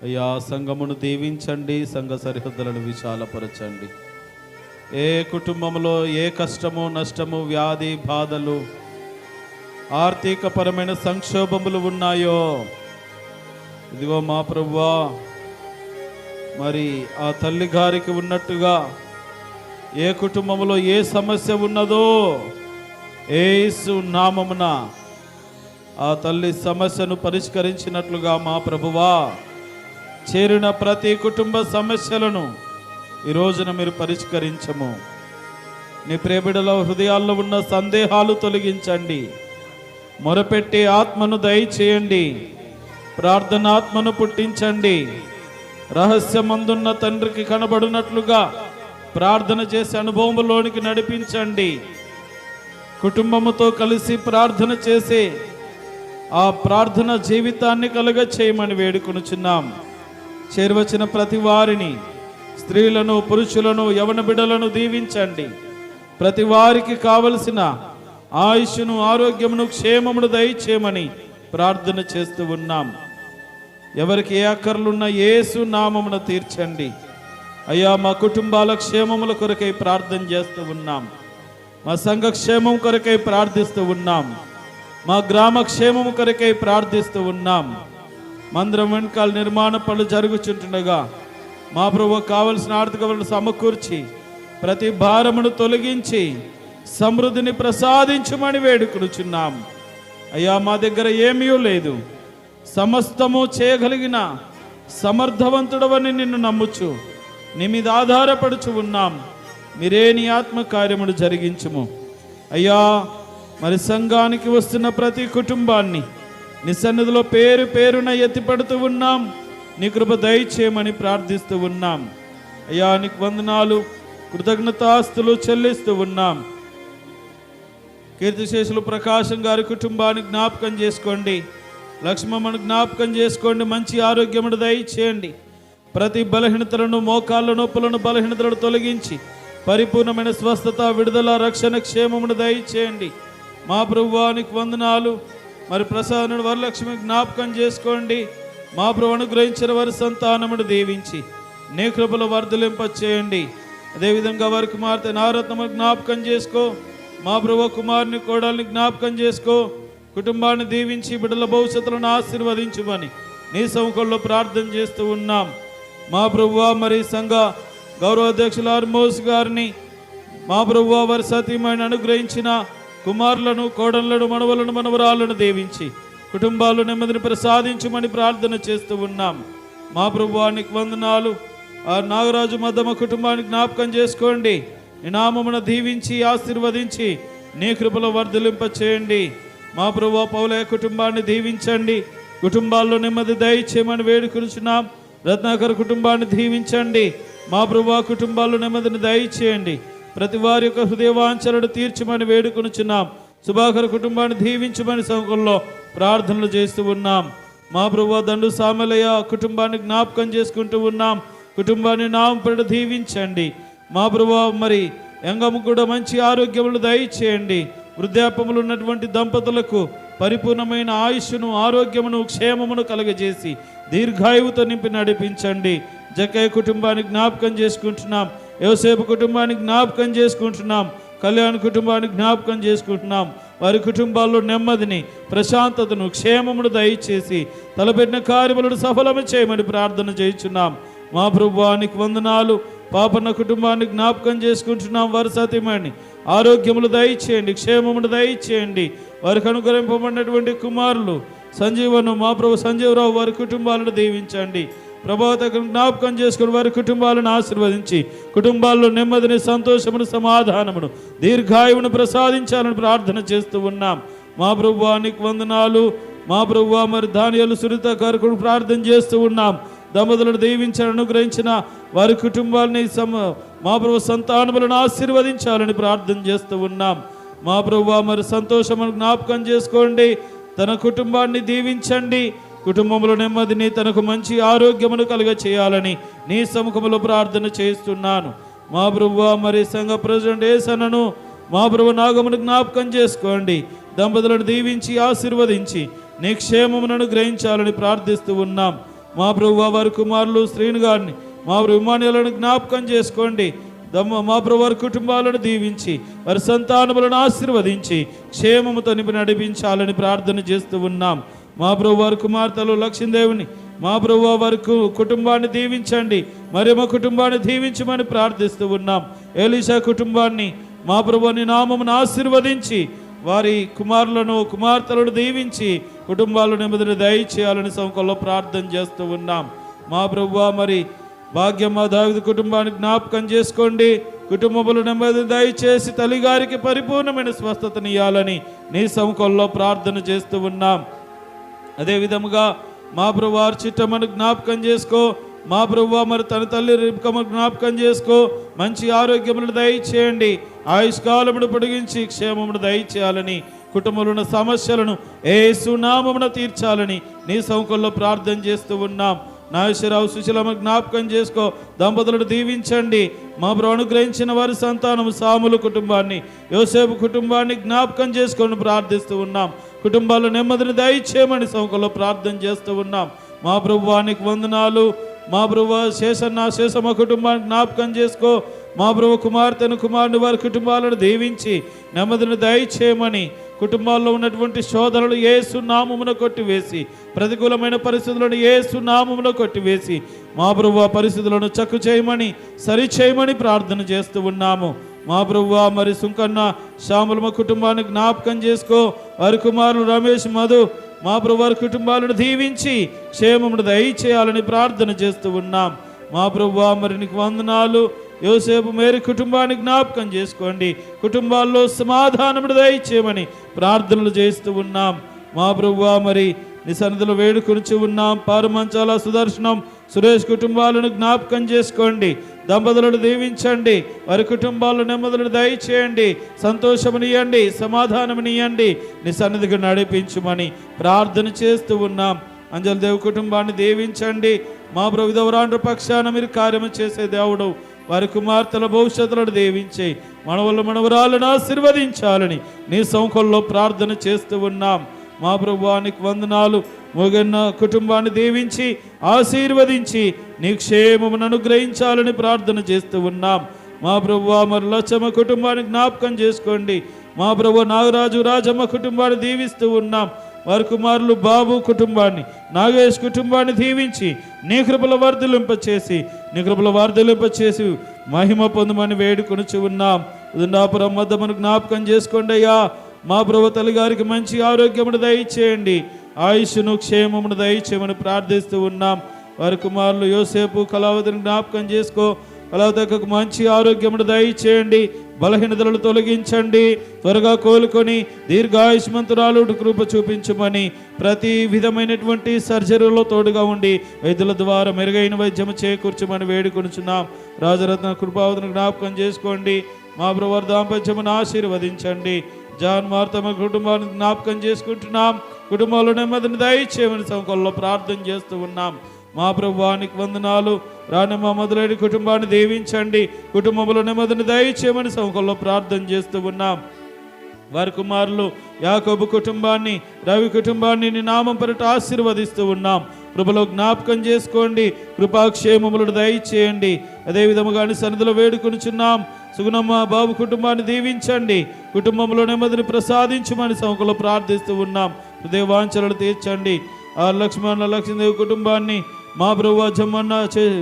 అయ్యా సంఘమును దీవించండి, సంఘ సరిహద్దులను విశాలపరచండి. ఏ కుటుంబంలో ఏ కష్టము నష్టము వ్యాధి బాధలు ఆర్థికపరమైన సంక్షోభములు ఉన్నాయో ఇదిగో మా ప్రభువా, మరి ఆ తల్లి గారికి ఉన్నట్టుగా ఏ కుటుంబంలో ఏ సమస్య ఉన్నదో యేసు నామమున ఆ తల్లి సమస్యను పరిష్కరించినట్లుగా మా ప్రభువా, చేరిన ప్రతి కుటుంబ సమస్యలను ఈ రోజున మీరు పరిష్కరించము. నీ ప్రియబిడల హృదయాల్లో ఉన్న సందేహాలు తొలగించండి. మొరపెట్టి ఆత్మను దయచేయండి. ప్రార్థనాత్మను పుట్టించండి. రహస్యమందున్న తండ్రికి కనబడినట్లుగా ప్రార్థన చేసే అనుభవంలోనికి నడిపించండి. కుటుంబముతో కలిసి ప్రార్థన చేసే ఆ ప్రార్థన జీవితాన్ని కలుగ చేయమని వేడుకొనుచున్నాం. చేరువచ్చిన ప్రతి వారిని, స్త్రీలను, పురుషులను, యవన బిడ్డలను దీవించండి. ప్రతి వారికి కావలసిన ఆయుష్ను, ఆరోగ్యమును, క్షేమమును దయచేయమని ప్రార్థన చేస్తూ ఉన్నాం. ఎవరికి ఏ అక్కర్లున్న యేసు నామమున తీర్చండి. అయ్యా, మా కుటుంబాల క్షేమముల కొరకై ప్రార్థన చేస్తూ ఉన్నాం. మా సంఘ క్షేమం కొరకై ప్రార్థిస్తూ ఉన్నాం. మా గ్రామ క్షేమము కొరకై ప్రార్థిస్తూ ఉన్నాం. మందిరం వెనకాల నిర్మాణ పనులు జరుగుచుంటుండగా మా ప్రభు కావలసిన ఆర్థిక వనరులు సమకూర్చి ప్రతి భారమును తొలగించి సమృద్ధిని ప్రసాదించమని వేడుకొనుచున్నాం. అయ్యా, మా దగ్గర ఏమీ లేదు, సమస్తము చేయగలిగిన సమర్థవంతుడవని నిన్ను నమ్ముచు నీ మీద ఆధారపడుచు ఉన్నాం. మీరే నీ ఆత్మకార్యమును జరిగించుము. అయ్యా, మరి సంఘానికి వస్తున్న ప్రతి కుటుంబాన్ని నీ సన్నిధిలో పేరు పేరున ఎత్తిపడుతూ ఉన్నాం. నీ కృప దయచేయమని ప్రార్థిస్తూ ఉన్నాం. అయ్యా, నీకు వందనాలు, కృతజ్ఞతాస్తులు చెల్లిస్తూ ఉన్నాం. కీర్తిశేషులు ప్రకాశం గారి కుటుంబాన్ని జ్ఞాపకం చేసుకోండి. లక్ష్మమ్మను జ్ఞాపకం చేసుకోండి. మంచి ఆరోగ్యమును దయచేయండి. ప్రతి బలహీనతలను, మోకాళ్ళ నొప్పులను, బలహీనతలను తొలగించి పరిపూర్ణమైన స్వస్థత, విడుదల, రక్షణ, క్షేమమును దయచేయండి. మా ప్రభువానికి వందనాలు. మరి ప్రసాదను వరలక్ష్మి జ్ఞాపకం చేసుకోండి. మా ప్రభు అనుగ్రహించిన వారి సంతానమును దీవించి నీ కృపలో వర్ధలింప చేయండి. అదేవిధంగా వారి కుమార్తె నారత్నము జ్ఞాపకం చేసుకో. మా ప్రభు కుమారుని, కోడల్ని జ్ఞాపకం చేసుకో. కుటుంబాన్ని దీవించి బిడ్డల భవిష్యత్తులను ఆశీర్వదించుమని నీ సముఖంలో ప్రార్థన చేస్తూ ఉన్నాం. మా ప్రభువా, మరి సంఘ గౌరవ అధ్యక్షులు ఆర్మోస్ గారిని, మా ప్రభువా, వారి సతీమణిని అనుగ్రహించిన కుమారులను, కోడళ్లను, మనవలను, మనవరాలను దీవించి కుటుంబాలు నెమ్మదిని ప్రసాదించమని ప్రార్థన చేస్తూ ఉన్నాం. మా ప్రభువానికి వందనాలు. ఆ నాగరాజు మద్దమ్మ కుటుంబానికి జ్ఞాపకం చేసుకోండి. నీ నామమున దీవించి ఆశీర్వదించి నీ కృపలో వర్ధలింప చేయండి. మా ప్రభువా, పౌలయ్య కుటుంబాన్ని దీవించండి. కుటుంబాల్లో నెమ్మది దయచేయమని వేడుకొనుచున్నాం. రత్నాకర్ కుటుంబాన్ని దీవించండి. మా ప్రభువా, కుటుంబాల్లో నెమ్మదిని దయచేయండి. ప్రతి వారి యొక్క హృదయవాంఛలను తీర్చమని వేడుకొనుచున్నాం. సుభాకర్ కుటుంబాన్ని దీవించమని సముఖంలో ప్రార్థనలు చేస్తూ ఉన్నాం. మా ప్రభువా, దండు సామలయ్య కుటుంబాన్ని జ్ఞాపకం చేసుకుంటూ ఉన్నాం. కుటుంబాన్ని నామపడి దీవించండి. మా ప్రభువా, మరి యంగము కూడా మంచి ఆరోగ్యములు దయచేయండి. వృద్ధాప్యములు ఉన్నటువంటి దంపతులకు పరిపూర్ణమైన ఆయుష్ను, ఆరోగ్యమును, క్షేమమును కలుగజేసి దీర్ఘాయువుతో నింపి నడిపించండి. జక్కయ్య కుటుంబాన్ని జ్ఞాపకం చేసుకుంటున్నాం. యోసేపు కుటుంబాన్ని జ్ఞాపకం చేసుకుంటున్నాం. కళ్యాణ్ కుటుంబాన్ని జ్ఞాపకం చేసుకుంటున్నాం. వారి కుటుంబాల్లో నెమ్మదిని, ప్రశాంతతను, క్షేమమును దయచేసి తలపెట్టిన కార్యములను సఫలము చేయమని ప్రార్థన చేయుచున్నాం. మా ప్రభువానికి వందనాలు. పాపన్న కుటుంబాన్ని జ్ఞాపకం చేసుకుంటున్నాం. వారి సతీమణి ఆరోగ్యములు దయచేయండి, క్షేమమును దయచేయండి. వారికి అనుగ్రహింపబడినటువంటి కుమారులు సంజీవను, మా ప్రభు సంజీవరావు, వారి కుటుంబాలను దీవించండి. ప్రభావతను జ్ఞాపకం చేసుకుని వారి కుటుంబాలను ఆశీర్వదించి కుటుంబాల్లో నెమ్మదిని, సంతోషమును, సమాధానమును, దీర్ఘాయువును ప్రసాదించాలని ప్రార్థన చేస్తూ ఉన్నాం. మా ప్రభువానికి వందనాలు. మా ప్రభువా, మరి ధాన్యాలు సురిత గారు ప్రార్థన చేస్తూ ఉన్నాం. దంపతులను దీవించాలని అనుగ్రహించిన వారి కుటుంబాలని మా ప్రభు సంతానములను ఆశీర్వదించాలని ప్రార్థన చేస్తూ ఉన్నాం. మా ప్రభువా, మరి సంతోషమును జ్ఞాపకం చేసుకోండి. తన కుటుంబాన్ని దీవించండి. కుటుంబంలో నెమ్మదిని, తనకు మంచి ఆరోగ్యమును కలుగ చేయాలని నీ సముఖంలో ప్రార్థన చేస్తున్నాను. మా ప్రభువా, మరి సంఘ ప్రెసిడెంట్ ఏసన్నను, మా ప్రభు నాగమును జ్ఞాపకం చేసుకోండి. దంపతులను దీవించి ఆశీర్వదించి నీ క్షేమమును గ్రహించాలని ప్రార్థిస్తూ ఉన్నాం. మా ప్రభువా వారి కుమారులు శ్రీను గారిని, మా ఇమానుయేలును జ్ఞాపకం చేసుకోండి. మా ప్రభు వారి కుటుంబాలను దీవించి వారి సంతానములను ఆశీర్వదించి క్షేమముతో నింపి నడిపించాలని ప్రార్థన చేస్తూ ఉన్నాం. మా ప్రభు వారి కుమార్తెలు లక్ష్మీదేవిని, మా ప్రభు వారి కుటుంబాన్ని దీవించండి, మరి మా కుటుంబాన్ని దీవించమని ప్రార్థిస్తూ ఉన్నాం. ఎలీషా కుటుంబాన్ని మా ప్రభుని నామమును ఆశీర్వదించి వారి కుమారులను కుమార్తెలను దీవించి కుటుంబాలను నెమ్మదిని దయచేయాలని సముఖంలో ప్రార్థన చేస్తూ ఉన్నాం. మా ప్రభువా మరి భాగ్యమ్మ దావీదు కుటుంబాన్ని జ్ఞాపకం చేసుకోండి. కుటుంబములు నెమ్మదిని దయచేసి తల్లిగారికి పరిపూర్ణమైన స్వస్థతనియాలని నీ సముఖంలో ప్రార్థన చేస్తూ ఉన్నాం. అదేవిధముగా మా ప్రభు వారి చిట్టమ్మను జ్ఞాపకం చేసుకో. మా ప్రభువా మరి తన తల్లి రిబ్కమ్మను జ్ఞాపకం చేసుకో. మంచి ఆరోగ్యములను దయచేయండి, ఆయుష్కాలమును పొడిగించి క్షేమమును దయచేయాలని, కుటుంబంలో సమస్యలను యేసు నామమున తీర్చాలని నీ సముఖంలో ప్రార్థన చేస్తూ ఉన్నాం. నాగేశ్వరరావు సుశీలమ్మను జ్ఞాపకం చేసుకో. దంపతులను దీవించండి. మా ప్రభు అనుగ్రహించిన వారి సంతానం సాములు కుటుంబాన్ని, యోసేపు కుటుంబాన్ని జ్ఞాపకం చేసుకొని ప్రార్థిస్తూ ఉన్నాం. కుటుంబాల్లో నెమ్మదిని దయచేయమని సముఖంలో ప్రార్థన చేస్తూ ఉన్నాం. మా ప్రభువానికి వందనాలు. మా ప్రభు శేషమ్మ కుటుంబాన్ని జ్ఞాపకం చేసుకో. మా ప్రభు కుమార్తెను కుమారుని వారి కుటుంబాలను దీవించి నెమ్మదిని దయచేయమని, కుటుంబాల్లో ఉన్నటువంటి శోధనలు యేసు నామమున కొట్టివేసి, ప్రతికూలమైన పరిస్థితులను యేసు నామమున కొట్టివేసి మా ప్రభు పరిస్థితులను చక్కు చేయమని, సరి చేయమని ప్రార్థన చేస్తూ ఉన్నాము. మా ప్రభువా మరి సుంకన్న శ్యాములమ్మ కుటుంబాన్ని జ్ఞాపకం చేసుకో. వారి కుమారులు రమేష్, మధు మా ప్రభు వారి కుటుంబాలను దీవించి క్షేమమును దయచేయాలని ప్రార్థన చేస్తూ ఉన్నాం. మా ప్రభువా మరి నీకు వందనాలు. యోసేపు మేరీ కుటుంబాన్ని జ్ఞాపకం చేసుకోండి. కుటుంబాల్లో సమాధానమును దయచేయమని ప్రార్థనలు చేస్తూ ఉన్నాం. మా ప్రభువా మరి నీ సన్నిధిలో వేడుకొనిచి ఉన్నాం. పారుమంచాల సుదర్శనం, సురేష్ కుటుంబాలను జ్ఞాపకం చేసుకోండి. దంపతులను దీవించండి. వారి కుటుంబాల్లో నెమ్మదులను దయచేయండి. సంతోషమునియండి, సమాధానమునియండి. నీ సన్నిధికి నడిపించుమని ప్రార్థన చేస్తూ ఉన్నాం. అంజలి దేవు కుటుంబాన్ని దీవించండి. మా ప్రభు విధవరాండ్ర పక్షాన మీరు కార్యము చేసే దేవుడు. వారి కుమార్తెల భవిష్యత్తులను దీవించి మనవరాలను ఆశీర్వదించాలని నీ సముఖంలో ప్రార్థన చేస్తూ ఉన్నాం. మా ప్రభువానికి వందనాలు. మోగన్న కుటుంబాన్ని దీవించి ఆశీర్వదించి నీ క్షేమమును అనుగ్రహించాలని ప్రార్థన చేస్తూ ఉన్నాం. మా ప్రభువా మరి లచ్చమ్మ కుటుంబాన్ని జ్ఞాపకం చేసుకోండి. మా ప్రభు నాగరాజు రాజమ్మ కుటుంబాన్ని దీవిస్తూ ఉన్నాం. వారి కుమారులు బాబు కుటుంబాన్ని, నాగేష్ కుటుంబాన్ని దీవించి నీ కృపల వర్ధలింపచేసి మహిమ పొందమని వేడుకొనిచి ఉన్నాం. ఉదండాపురం మద్దమును జ్ఞాపకం చేసుకోండి అయ్యా. మా ప్రభు తల్లి గారికి మంచి ఆరోగ్యమును దయచేయండి, ఆయుష్ను క్షేమమును దయచేయమని ప్రార్థిస్తూ ఉన్నాం. వారి కుమారులు యోసేపు కళావతిని జ్ఞాపకం చేసుకో. కళావతకు మంచి ఆరోగ్యమును దయచేయండి, బలహీనతలను తొలగించండి, త్వరగా కోలుకొని దీర్ఘాయుష్మంతురాలు కృప చూపించమని, ప్రతి విధమైనటువంటి సర్జరీలో తోడుగా ఉండి వైద్యుల ద్వారా మెరుగైన వైద్యము చేకూర్చమని వేడుకొనుచున్నాం. రాజరత్న కృపావతిని జ్ఞాపకం చేసుకోండి. మా ప్రభు దాంపత్యమును ఆశీర్వదించండి. జాన్ మార్తమ్మ కుటుంబాన్ని జ్ఞాపకం చేసుకుంటున్నాం. కుటుంబంలో నెమ్మదిని దయచేయమని సముఖంలో ప్రార్థన చేస్తూ ఉన్నాం. మా ప్రభువానికి వందనాలు. రాణమ్మ మొదలైన కుటుంబాన్ని దీవించండి. కుటుంబంలో నెమ్మదిని దయచేయమని సముఖంలో ప్రార్థన చేస్తూ ఉన్నాం. వారి కుమారులు యాకోబు కుటుంబాన్ని, రవి కుటుంబాన్ని నీ నామం పేరిట ఆశీర్వదిస్తూ ఉన్నాం. కృపలో జ్ఞాపకం చేసుకోండి, కృపాక్షేమములను దయచేయండి. అదేవిధముగా సన్నిధిలో వేడుకొనిచున్నాం. సుగుణమ్మ బాబు కుటుంబాన్ని దీవించండి, కుటుంబంలో నెమ్మదిని ప్రసాదించమని సముఖంలో ప్రార్థిస్తూ ఉన్నాం. హృదయ వాంఛలను తీర్చండి. ఆ లక్ష్మీదేవి కుటుంబాన్ని, మా ప్రభు జమ్మన్న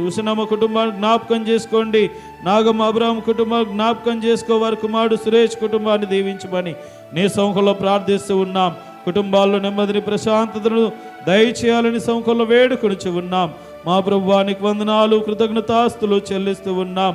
ఉషనమ్మ కుటుంబాన్ని జ్ఞాపకం చేసుకోండి. నాగమ్మ అబ్రాహం కుటుంబాన్ని జ్ఞాపకం చేసుకో. వారి కుమారుడు సురేష్ కుటుంబాన్ని దీవించమని నీ సముఖంలో ప్రార్థిస్తూ ఉన్నాం. కుటుంబాల్లో నెమ్మదిని ప్రశాంతతను దయచేయాలని సముఖంలో వేడుకొనిచి ఉన్నాం. మా ప్రభువానికి వందనాలు, కృతజ్ఞతాస్తులు చెల్లిస్తూ ఉన్నాం.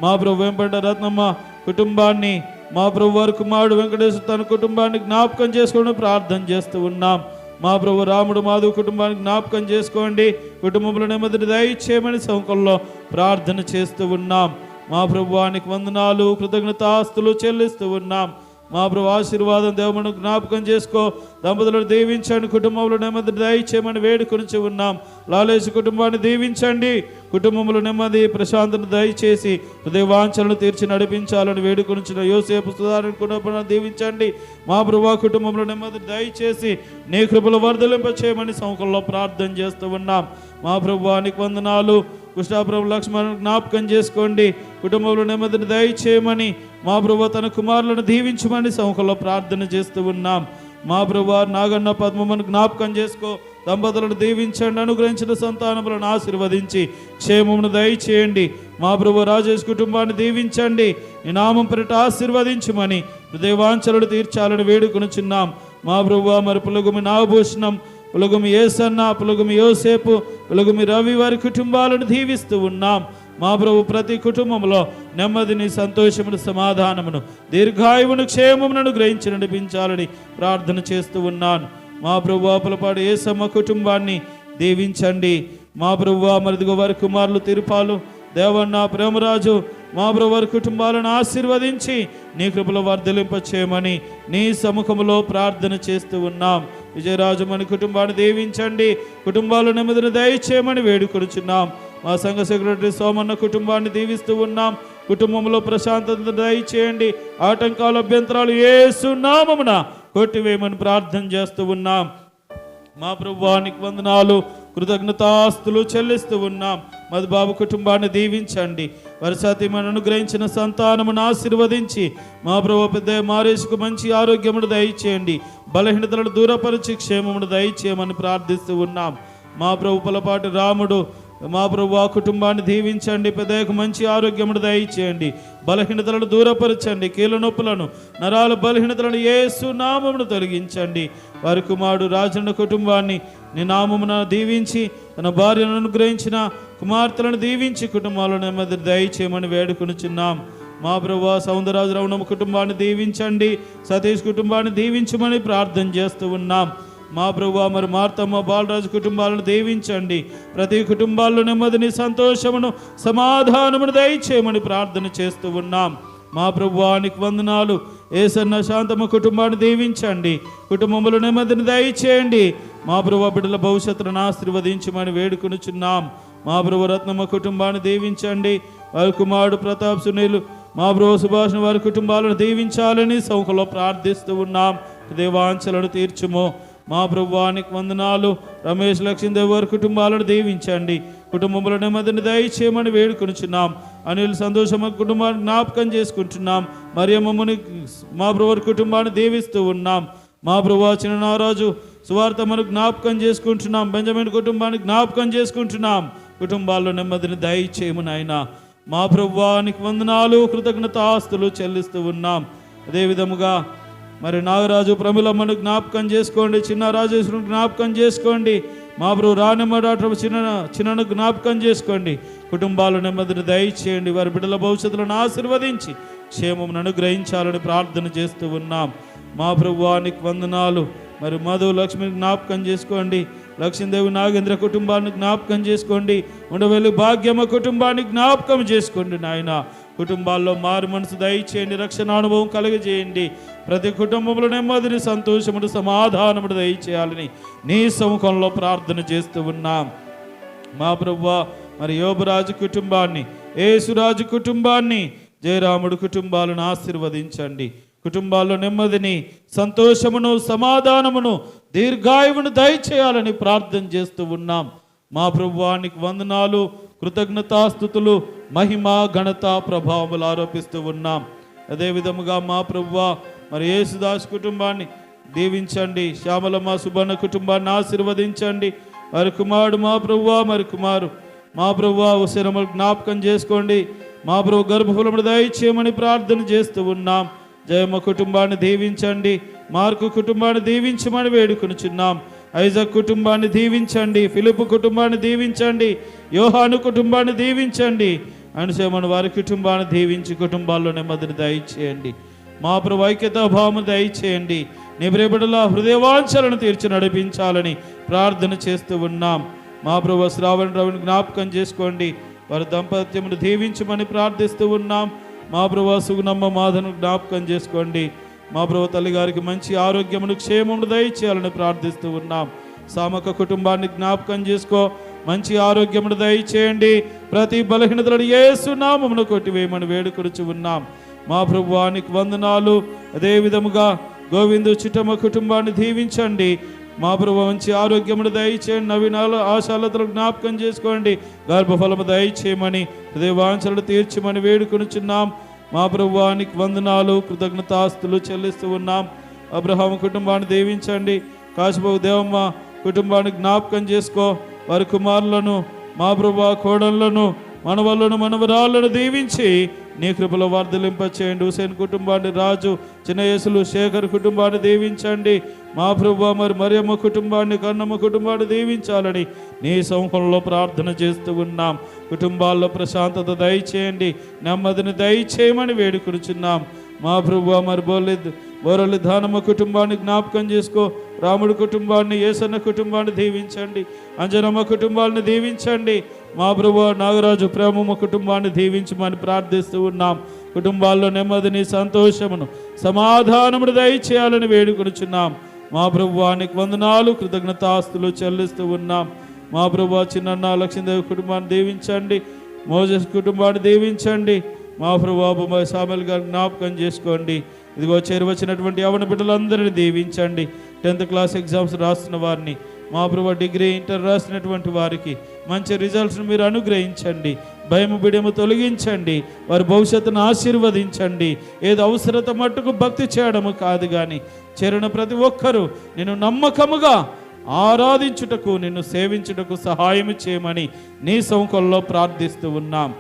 మా ప్రభు వెంపట రత్నమ్మ కుటుంబాన్ని, మా ప్రభు వారి కుమారుడు వెంకటేశ్వర తన కుటుంబాన్ని జ్ఞాపకం చేసుకుని ప్రార్థన చేస్తూ ఉన్నాం. మా ప్రభు రాముడు మాధవ్ కుటుంబాన్ని జ్ఞాపకం చేసుకోండి. కుటుంబంలో నెమ్మదిని దయచేయమని సముఖంలో ప్రార్థన చేస్తూ ఉన్నాం. మా ప్రభువానికి వందనాలు, కృతజ్ఞతాస్తులు చెల్లిస్తూ ఉన్నాం. మా ప్రభు ఆశీర్వాదం దేవుని జ్ఞాపకం చేసుకో. దంపతులను దీవించండి, కుటుంబంలో నెమ్మది దయచేయమని వేడుకొనిచి ఉన్నాం. లాలేసు కుటుంబాన్ని దీవించండి, కుటుంబంలో నెమ్మది ప్రశాంతను దయచేసి హృదయవాంఛలను తీర్చి నడిపించాలని వేడుకొనిచిన యోసేపు సుధారణ కుటుంబాన్ని దీవించండి. మా ప్రభు కుటుంబంలో నెమ్మది దయచేసి నీ కృపలు వర్ధలింప చేయమని సముఖంలో ప్రార్థన చేస్తూ ఉన్నాం. మా ప్రభువానికి వందనాలు. కృష్ణాపురం లక్ష్మణ్ జ్ఞాపకం చేసుకోండి, కుటుంబంలో నెమ్మదిని దయచేయమని మా ప్రభు తన కుమారులను దీవించమని సముఖంలో ప్రార్థన చేస్తూ ఉన్నాం. మా ప్రభు నాగన్న పద్మమ్మను జ్ఞాపకం చేసుకో, దంపతులను దీవించండి, అనుగ్రహించిన సంతానములను ఆశీర్వదించి క్షేమమును దయచేయండి. మా ప్రభు రాజేష్ కుటుంబాన్ని దీవించండి, ఈ నామం పేరిట ఆశీర్వదించమని హృదయవాంఛలను తీర్చాలని వేడుకొనుచున్నాం. మా ప్రభు మరి పులుగుమి నాగభూషణం, పులుగుమి యేసన్న, పులుగుమి యోసేపు, పులుగుమి రవి వారి కుటుంబాలను దీవిస్తూ ఉన్నాం. మా ప్రభు ప్రతి కుటుంబంలో నెమ్మదిని, సంతోషమును, సమాధానమును, దీర్ఘాయువును, క్షేమమును గ్రహించి నడిపించాలని ప్రార్థన చేస్తూ ఉన్నాను. మా ప్రభు పులపాడు యేసమ్మ కుటుంబాన్ని దీవించండి. మా ప్రభు మరిదిగో వారి కుమారులు తిరుపాలు, దేవన్న, ప్రేమరాజు, మా ప్రభు వారి కుటుంబాలను ఆశీర్వదించి నీ కృపలో వర్ధలింప చేయమని నీ సముఖములో ప్రార్థన చేస్తూ ఉన్నాం. విజయరాజు మన కుటుంబాన్ని దీవించండి, కుటుంబాలు నెమ్మదిని దయచేయమని వేడుకొనుచున్నాం. మా సంఘ సెక్రటరీ సోమన్న కుటుంబాన్ని దీవిస్తూ ఉన్నాం. కుటుంబంలో ప్రశాంతత దయచేయండి, ఆటంకాలు, అభ్యంతరాలు యేసు నామమున కొట్టివేయమని ప్రార్థన చేస్తూ ఉన్నాం. మా ప్రభువానికి వందనాలు, కృతజ్ఞతాస్తులు చెల్లిస్తూ ఉన్నాం. మధుబాబు కుటుంబాన్ని దీవించండి, వారి సతీమణి అనుగ్రహించిన సంతానమును ఆశీర్వదించి మా ప్రభు పెద్ద మారేసుకు మంచి ఆరోగ్యమును దయచేయండి, బలహీనతలను దూరపరిచి క్షేమమును దయచేయమని ప్రార్థిస్తూ ఉన్నాం. మా ప్రభు పొలపాటి రాముడు, మా ప్రభు ఆ కుటుంబాన్ని దీవించండి, పెద్దకు మంచి ఆరోగ్యమును దయచేయండి, బలహీనతలను దూరపరచండి, కీళ్ళ నొప్పులను, నరాల బలహీనతలను యేసు నామమును తొలగించండి. వారి కుమారుడు రాజన్న కుటుంబాన్ని నీ నామమున దీవించి తన భార్యను అనుగ్రహించిన కుమార్తెలను దీవించి కుటుంబాలను నెమ్మది దయచేయమని వేడుకొనుచున్నాం. మా ప్రభు సౌందరరాజు రవణమ్మ కుటుంబాన్ని దీవించండి, సతీష్ కుటుంబాన్ని దీవించమని ప్రార్థన చేస్తూ ఉన్నాం. మా ప్రభు మరి మార్తమ్మ, బాలరాజు కుటుంబాలను దీవించండి, ప్రతి కుటుంబాల్లో నెమ్మదిని, సంతోషమును, సమాధానమును దయచేయమని ప్రార్థన చేస్తూ ఉన్నాం. మా ప్రభువానికి వందనాలు. ఏసన్న శాంతమ్మ కుటుంబాన్ని దీవించండి, కుటుంబంలో నెమ్మదిని దయచేయండి. మా ప్రభు బిడ్డల భవిష్యత్తును ఆశీర్వదించమని వేడుకొనుచున్నాం. మా ప్రభు రత్నమ్మ కుటుంబాన్ని దీవించండి, వారి కుమారుడు ప్రతాప్, సునీలు, మా ప్రభు సుభాష్ వారి కుటుంబాలను దీవించాలని సౌఖలో ప్రార్థిస్తూ ఉన్నాం. దేవాంఛలను తీర్చుము. మా ప్రభువానికి వందనాలు. రమేష్, లక్ష్మీదేవి వారి కుటుంబాలను దీవించండి, కుటుంబంలో నెమ్మదిని దయచేయమని వేడుకొనుచున్నాం. అనిల్, సంతోషమ్మ కుటుంబాన్ని జ్ఞాపకం చేసుకుంటున్నాం. మరియమ్మని మా ప్రభు కుటుంబాన్ని దీవిస్తూ ఉన్నాం. మా ప్రభు చిన్ననారాజు సువార్తమ్మను జ్ఞాపకం చేసుకుంటున్నాం. బెంజమిన్ కుటుంబాన్ని జ్ఞాపకం చేసుకుంటున్నాం. కుటుంబాల్లో నెమ్మదిని దయచేయము నాయన. మా ప్రభువానికి వందనాలు, కృతజ్ఞతాస్తులు చెల్లిస్తూ ఉన్నాం. అదేవిధముగా మరి నాగరాజు, ప్రమిలమ్మను జ్ఞాపకం చేసుకోండి, చిన్న రాజేశ్వరుని జ్ఞాపకం చేసుకోండి. మా ప్రభు రాణమ్మ, డాక్టర్ చిన్నను జ్ఞాపకం చేసుకోండి. కుటుంబాలు నెమ్మదిని దయచేయండి, వారి బిడ్డల భవిష్యత్తులను ఆశీర్వదించి క్షేమమును అనుగ్రహించాలని ప్రార్థన చేస్తూ ఉన్నాం. మా ప్రభువానికి వందనాలు. మరి మధు, లక్ష్మిని జ్ఞాపకం చేసుకోండి, లక్ష్మీదేవి, నాగేంద్ర కుటుంబాన్ని జ్ఞాపకం చేసుకోండి, ఉండవెల్లి భాగ్యమ్మ కుటుంబాన్ని జ్ఞాపకం చేసుకోండి నాయన. కుటుంబాల్లో మారు మనసు దయచేయండి, రక్షణ అనుభవం కలుగజేయండి. ప్రతి కుటుంబంలో నెమ్మదిని, సంతోషమును, సమాధానమును దయచేయాలని నీ సముఖంలో ప్రార్థన చేస్తూ ఉన్నాం. మా ప్రభువా మరి యోబురాజు కుటుంబాన్ని, యేసురాజు కుటుంబాన్ని, జయరాముడు కుటుంబాలను ఆశీర్వదించండి. కుటుంబాల్లో నెమ్మదిని, సంతోషమును, సమాధానమును, దీర్ఘాయువును దయచేయాలని ప్రార్థన చేస్తూ ఉన్నాం. మా ప్రభువానికి వందనాలు, కృతజ్ఞతాస్తుతులు, మహిమ, ఘనత, ప్రభావములు ఆరోపిస్తూ ఉన్నాం. అదేవిధముగా మా ప్రభువా మరి యేసుదాస్ కుటుంబాన్ని దీవించండి, శ్యామలమ్మ, సుబన్న కుటుంబాన్ని ఆశీర్వదించండి. వారి కుమారుడు మా ప్రభువా మరి మా ప్రభువా ఉసిరములు జ్ఞాపకం చేసుకోండి. మా ప్రభు గర్భఫలమును దయచేయమని ప్రార్థన చేస్తూ ఉన్నాం. జయమ్మ కుటుంబాన్ని దీవించండి, మార్కు కుటుంబాన్ని దీవించమని వేడుకొనుచున్నాం. ఐజక్ కుటుంబాన్ని దీవించండి, ఫిలిప్ కుటుంబాన్ని దీవించండి, యోహాను కుటుంబాన్ని దీవించండి. అనుసేమను వారి కుటుంబాన్ని దీవించి కుటుంబాల్లో నెమ్మదిని దయచేయండి. మా ప్రభు ఐక్యతా భావము దయచేయండి. నీ ప్రియబిడ్డల హృదయవాంఛలను తీర్చి నడిపించాలని ప్రార్థన చేస్తూ ఉన్నాం. మా ప్రభు శ్రావణ రవిని జ్ఞాపకం చేసుకోండి, వారి దంపత్యమును దీవించమని ప్రార్థిస్తూ ఉన్నాం. మా ప్రభు సుగుణమ్మ, మాధను జ్ఞాపకం చేసుకోండి, మా ప్రభు తల్లి గారికి మంచి ఆరోగ్యమును క్షేమమును దయచేయాలని ప్రార్థిస్తూ ఉన్నాం. సామక కుటుంబాన్ని జ్ఞాపకం చేసుకో, మంచి ఆరోగ్యమును దయచేయండి. ప్రతి బలహీనతలను యేసు నామమున కొట్టివేయమని వేడుకొనుచు ఉన్నాం. మా ప్రభువానికి వందనాలు. అదే విధముగా గోవిందు చిట్టమ్మ కుటుంబాన్ని దీవించండి. మా ప్రభు మంచి ఆరోగ్యమును దయచేయండి. నవీనాలు ఆశాలతలు జ్ఞాపకం చేసుకోండి. గర్భఫలము దయచేయమని, హృదయ వాంఛలు తీర్చమని వేడుకొనుచున్నాం. మా ప్రభువానికి వందనాలు, కృతజ్ఞతాస్తులు చెల్లిస్తూ ఉన్నాం. అబ్రహాము కుటుంబాన్ని దీవించండి. కాశీబాబు దేవమ్మ కుటుంబాన్ని జ్ఞాపకం చేసుకో. వారి కుమారులను, మా ప్రభు కోడళ్లను, మనవలను, మనవరాళ్లను దీవించి నీ కృపలో వర్ధలింపచేయండి. హుసేన్ కుటుంబాన్ని, రాజు, చిన్నయేసులు, శేఖర్ కుటుంబాన్ని దీవించండి. మా ప్రభు మరియమ్మ కుటుంబాన్ని, కన్నమ్మ కుటుంబాన్ని దీవించాలని నీ సముఖంలో ప్రార్థన చేస్తూ ఉన్నాం. కుటుంబాల్లో ప్రశాంతత దయచేయండి, నెమ్మదిని దయచేయమని వేడుకొనుచున్నాం. మా ప్రభు బోరలి దానమ్మ కుటుంబాన్ని జ్ఞాపకం చేసుకో. రాముడి కుటుంబాన్ని, యేసన్న కుటుంబాన్ని దీవించండి. అంజనమ్మ కుటుంబాన్ని దీవించండి. మా ప్రభు నాగరాజు, ప్రేమమ్మ కుటుంబాన్ని దీవించమని ప్రార్థిస్తూ ఉన్నాం. కుటుంబాల్లో నెమ్మదిని, సంతోషమును, సమాధానమును దయచేయాలని వేడుకొనుచున్నాం. మా ప్రభువానికి వందనాలు, కృతజ్ఞతాస్తులు చెల్లిస్తూ ఉన్నాం. మా ప్రభు చిన్న లక్ష్మీదేవి కుటుంబాన్ని దీవించండి. మోజెస్ కుటుంబాన్ని దీవించండి. మా ప్రభు సామెల్ గారిని జ్ఞాపకం చేసుకోండి. ఇదిగో చేరువచ్చినటువంటి యవన బిడ్డలందరినీ దీవించండి. 10th క్లాస్ ఎగ్జామ్స్ రాస్తున్న వారిని, మా ప్రభు డిగ్రీ, ఇంటర్ రాసినటువంటి వారికి మంచి రిజల్ట్స్ని మీరు అనుగ్రహించండి. భయము బిడము తొలగించండి. వారి భవిష్యత్తును ఆశీర్వదించండి. ఏదో అవసరత మట్టుకు భక్తి చేయడము కాదు, కానీ చేరిన ప్రతి ఒక్కరూ నేను నమ్మకముగా ఆరాధించుటకు, నిన్ను సేవించుటకు సహాయం చేయమని నీ సముఖంలో ప్రార్థిస్తూ ఉన్నాం.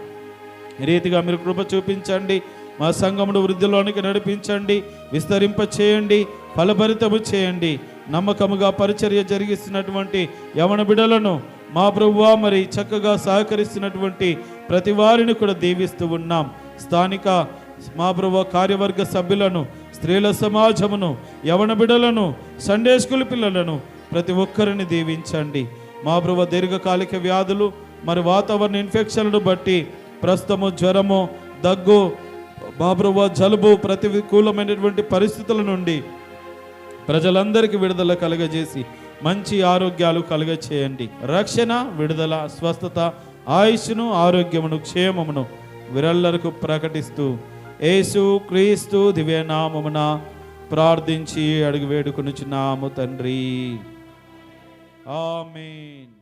ఈ రీతిగా మీరు కృప చూపించండి. మా సంఘమును వృద్ధిలోనికి నడిపించండి, విస్తరింప చేయండి, ఫలభరితము చేయండి. నమ్మకముగా పరిచర్య జరిగిస్తున్నటువంటి యవన బిడలను, మా ప్రభువా చక్కగా సహకరిస్తున్నటువంటి ప్రతి వారిని కూడా దీవిస్తూ ఉన్నాం. స్థానిక మా ప్రభు కార్యవర్గ సభ్యులను, స్త్రీల సమాజమును, యవన బిడలను, సండే స్కూల్ పిల్లలను ప్రతి ఒక్కరిని దీవించండి. మా ప్రభు దీర్ఘకాలిక వ్యాధులు, వాతావరణ ఇన్ఫెక్షన్లను బట్టి ప్రస్తుతము జ్వరము, దగ్గు, మా ప్రభు జలుబు, ప్రతికూలమైనటువంటి పరిస్థితుల నుండి ప్రజలందరికీ విడుదల కలుగజేసి మంచి ఆరోగ్యాలు కలుగచేయండి. రక్షణ, విడుదల, స్వస్థత, ఆయుష్ను, ఆరోగ్యమును, క్షేమమును వీరెల్లరకు ప్రకటిస్తూ యేసు క్రీస్తు దివ్యనామమున ప్రార్థించి అడిగి వేడుకొనుచున్నాము తండ్రి. ఆమేన్.